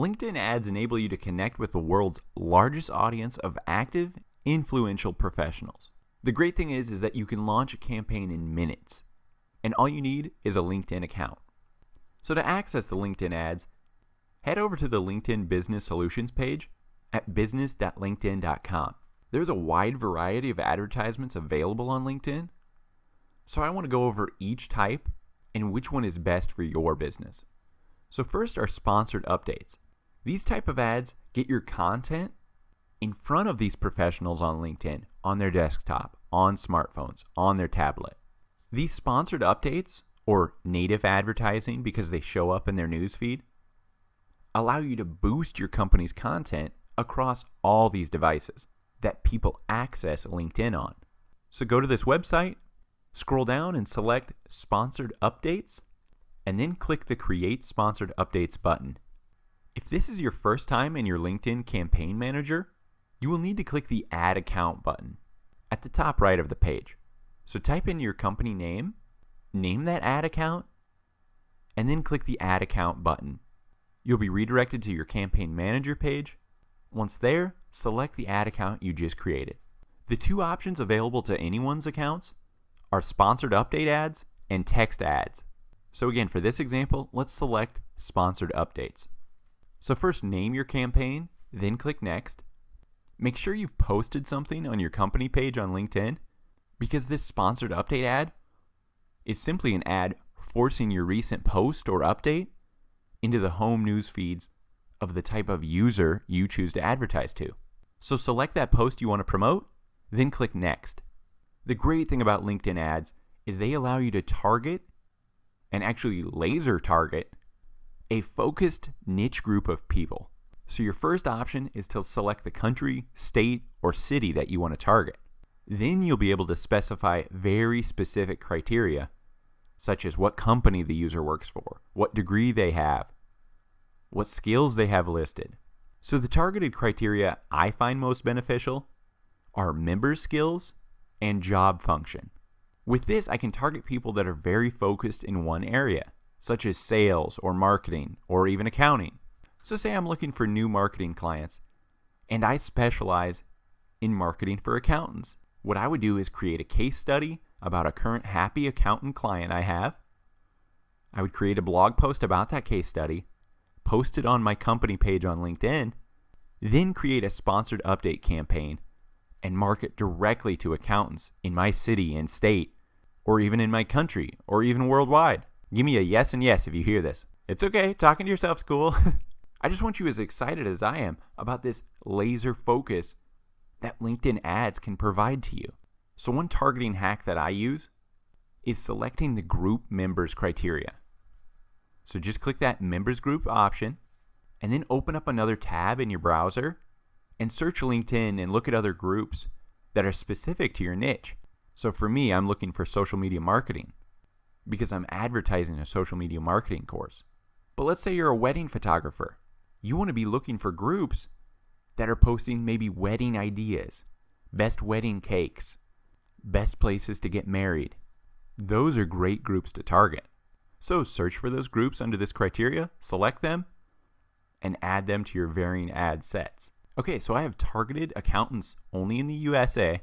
LinkedIn ads enable you to connect with the world's largest audience of active, influential professionals. The great thing is that you can launch a campaign in minutes, and all you need is a LinkedIn account. So to access the LinkedIn ads, head over to the LinkedIn Business Solutions page at business.linkedin.com. There's a wide variety of advertisements available on LinkedIn, so I want to go over each type and which one is best for your business. So first are sponsored updates. These type of ads get your content in front of these professionals on LinkedIn, on their desktop, on smartphones, on their tablet. These sponsored updates, or native advertising because they show up in their newsfeed, allow you to boost your company's content across all these devices that people access LinkedIn on. So go to this website, scroll down and select Sponsored Updates, and then click the Create Sponsored Updates button. If this is your first time in your LinkedIn Campaign Manager, you will need to click the Add Account button at the top right of the page. So type in your company name, name that ad account, and then click the Add Account button. You'll be redirected to your Campaign Manager page. Once there, select the ad account you just created. The two options available to anyone's accounts are Sponsored Update ads and text ads. So again, for this example, let's select Sponsored Updates. So first name your campaign, then click Next. Make sure you've posted something on your company page on LinkedIn, because this Sponsored Update ad is simply an ad forcing your recent post or update into the home news feeds of the type of user you choose to advertise to. So select that post you want to promote, then click Next. The great thing about LinkedIn ads is they allow you to target and actually laser target a focused niche group of people. So your first option is to select the country, state, or city that you want to target. Then you'll be able to specify very specific criteria, such as what company the user works for, what degree they have, what skills they have listed. So the targeted criteria I find most beneficial are member skills and job function. With this, I can target people that are very focused in one area, such as sales or marketing or even accounting. So say I'm looking for new marketing clients, and I specialize in marketing for accountants. What I would do is create a case study about a current happy accountant client I have. I would create a blog post about that case study, post it on my company page on LinkedIn, then create a sponsored update campaign and market directly to accountants in my city and state, or even in my country, or even worldwide. Give me a yes and yes if you hear this. It's okay, talking to yourself's cool. I just want you as excited as I am about this laser focus that LinkedIn ads can provide to you. So one targeting hack that I use is selecting the group members criteria. So just click that members group option and then open up another tab in your browser and search LinkedIn and look at other groups that are specific to your niche. So for me, I'm looking for social media marketing because I'm advertising a social media marketing course. But let's say you're a wedding photographer. You want to be looking for groups that are posting maybe wedding ideas, best wedding cakes, best places to get married. Those are great groups to target. So search for those groups under this criteria, select them, and add them to your varying ad sets. Okay, so I have targeted accountants only in the USA.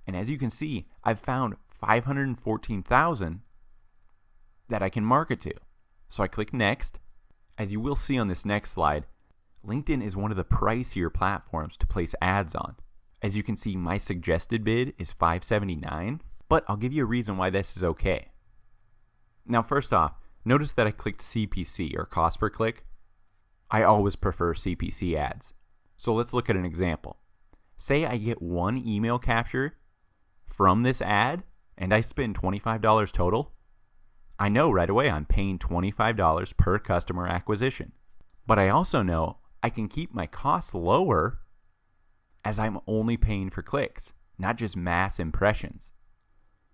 And as you can see, I've found 514,000 that I can market to. So I click Next. As you will see on this next slide, LinkedIn is one of the pricier platforms to place ads on. As you can see, my suggested bid is $5.79, but I'll give you a reason why this is okay. Now, first off, notice that I clicked CPC, or cost per click. I always prefer CPC ads. So let's look at an example. Say I get one email capture from this ad and I spend $25 total. I know right away I'm paying $25 per customer acquisition. But I also know I can keep my costs lower as I'm only paying for clicks, not just mass impressions.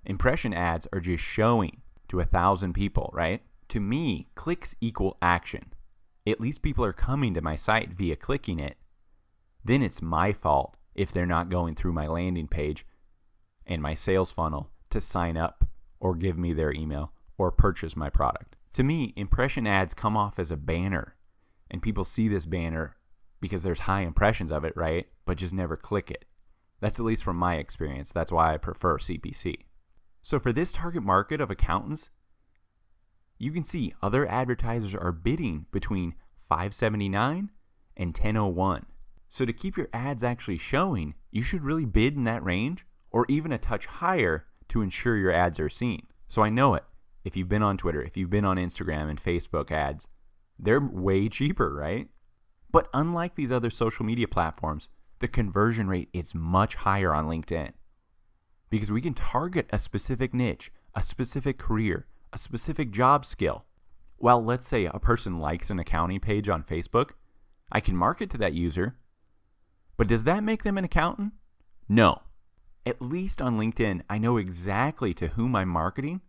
Impression ads are just showing to 1,000 people, right? To me, clicks equal action. At least people are coming to my site via clicking it. Then it's my fault if they're not going through my landing page and my sales funnel to sign up or give me their email or purchase my product. To me, impression ads come off as a banner and people see this banner because there's high impressions of it, right? But just never click it. That's at least from my experience. That's why I prefer CPC. So for this target market of accountants, you can see other advertisers are bidding between $5.79 and $10.01. So to keep your ads actually showing, you should really bid in that range or even a touch higher to ensure your ads are seen. So I know it. If you've been on Twitter, if you've been on Instagram and Facebook ads, they're way cheaper, right? But unlike these other social media platforms, the conversion rate is much higher on LinkedIn because we can target a specific niche, a specific career, a specific job skill. While let's say a person likes an accounting page on Facebook, I can market to that user, but does that make them an accountant? No. At least on LinkedIn, I know exactly to whom I'm marketing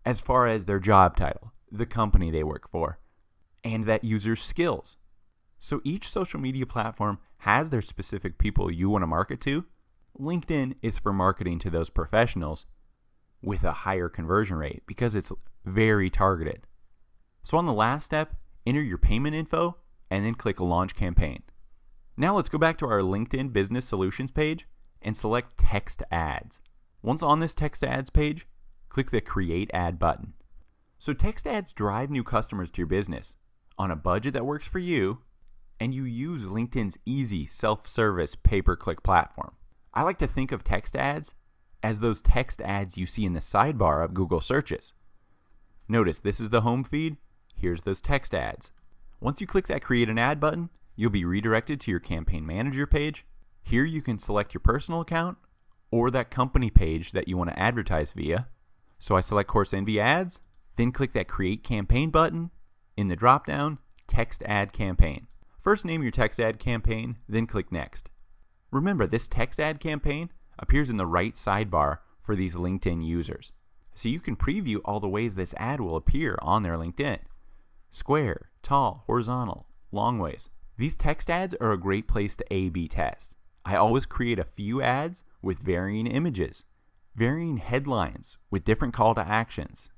as far as their job title, the company they work for, and that user's skills. So each social media platform has their specific people you want to market to. LinkedIn is for marketing to those professionals with a higher conversion rate because it's very targeted. So on the last step, enter your payment info and then click Launch Campaign. Now let's go back to our LinkedIn Business Solutions page and select Text Ads. Once on this Text Ads page, click the Create Ad button. So text ads drive new customers to your business on a budget that works for you, and you use LinkedIn's easy self-service pay-per-click platform. I like to think of text ads as those text ads you see in the sidebar of Google searches. Notice this is the home feed, here's those text ads. Once you click that Create an Ad button, you'll be redirected to your Campaign Manager page. Here you can select your personal account or that company page that you want to advertise via. So I select Course Envy Ads, then click that Create Campaign button. In the drop-down, Text Ad Campaign. First name your text ad campaign, then click Next. Remember, this text ad campaign appears in the right sidebar for these LinkedIn users. So you can preview all the ways this ad will appear on their LinkedIn. Square, tall, horizontal, long ways. These text ads are a great place to A/B test. I always create a few ads with varying images, varying headlines with different call to actions.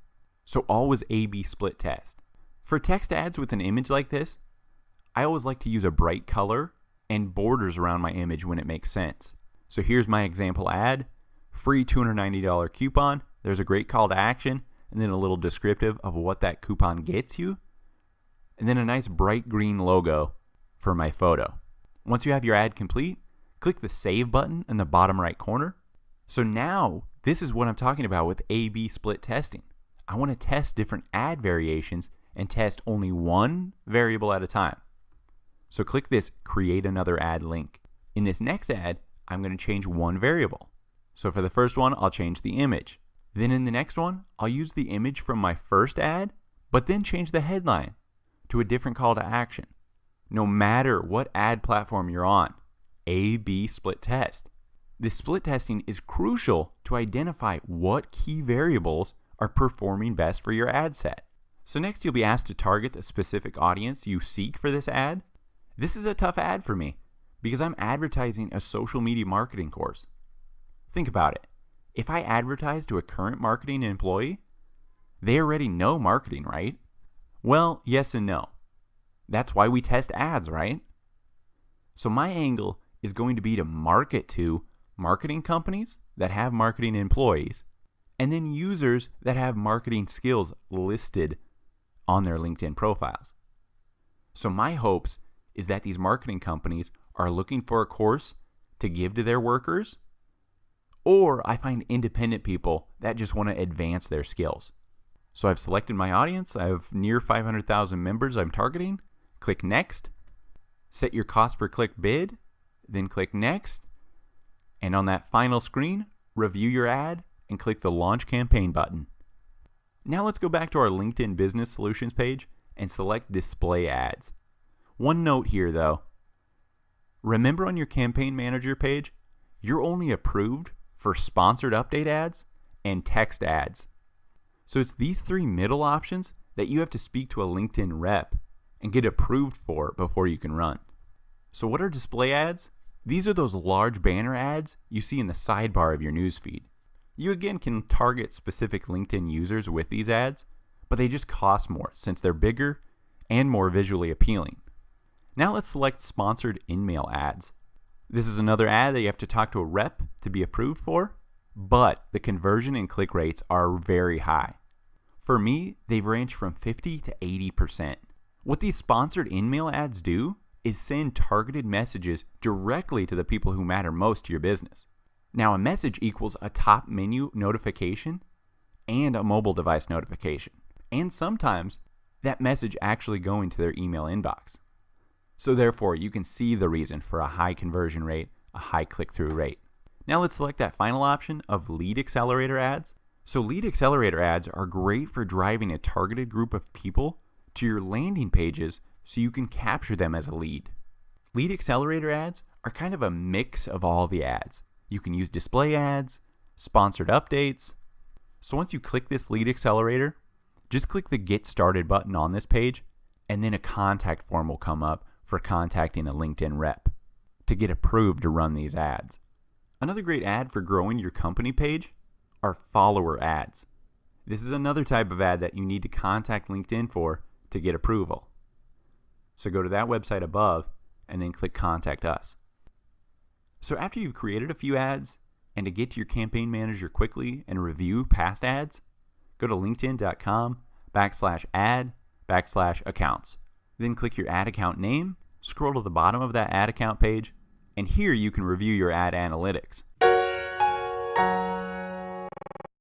So always A/B split test. For text ads with an image like this, I always like to use a bright color and borders around my image when it makes sense. So here's my example ad, free $290 coupon. There's a great call to action and then a little descriptive of what that coupon gets you. And then a nice bright green logo for my photo. Once you have your ad complete, click the Save button in the bottom right corner. So now this is what I'm talking about with A/B split testing. I want to test different ad variations and test only one variable at a time. So click this Create Another Ad link. In this next ad, I'm going to change one variable. So for the first one, I'll change the image. Then in the next one, I'll use the image from my first ad, but then change the headline to a different call to action. No matter what ad platform you're on, A/B split test. This split testing is crucial to identify what key variables are performing best for your ad set. So next you'll be asked to target the specific audience you seek for this ad. This is a tough ad for me because I'm advertising a social media marketing course. Think about it. If I advertise to a current marketing employee, they already know marketing, right? Well, yes and no. That's why we test ads, right? So my angle is going to be to market to marketing companies that have marketing employees and then users that have marketing skills listed on their LinkedIn profiles. So my hopes is that these marketing companies are looking for a course to give to their workers, or I find independent people that just want to advance their skills. So I've selected my audience. I have near 500,000 members I'm targeting. Click Next. Set your cost per click bid, then click Next. And on that final screen, review your ad and click the Launch Campaign button. Now let's go back to our LinkedIn Business Solutions page and select Display Ads. One note here though. Remember on your Campaign Manager page, you're only approved for sponsored update ads and text ads. So it's these three middle options that you have to speak to a LinkedIn rep and get approved for before you can run. So what are display ads? These are those large banner ads you see in the sidebar of your newsfeed. You again can target specific LinkedIn users with these ads, but they just cost more since they're bigger and more visually appealing. Now let's select sponsored in-mail ads. This is another ad that you have to talk to a rep to be approved for, but the conversion and click rates are very high. For me, they've ranged from 50 to 80%. What these sponsored in-mail ads do is send targeted messages directly to the people who matter most to your business. Now, a message equals a top menu notification and a mobile device notification, and sometimes that message actually going to their email inbox. So therefore, you can see the reason for a high conversion rate, a high click-through rate. Now let's select that final option of lead accelerator ads. So lead accelerator ads are great for driving a targeted group of people to your landing pages so you can capture them as a lead. Lead accelerator ads are kind of a mix of all the ads. You can use display ads, sponsored updates. So once you click this lead accelerator, just click the Get Started button on this page, and then a contact form will come up for contacting a LinkedIn rep to get approved to run these ads. Another great ad for growing your company page are follower ads. This is another type of ad that you need to contact LinkedIn for to get approval. So go to that website above and then click Contact Us. So after you've created a few ads and to get to your campaign manager quickly and review past ads, go to linkedin.com/ad/accounts. Then click your ad account name, scroll to the bottom of that ad account page, and here you can review your ad analytics.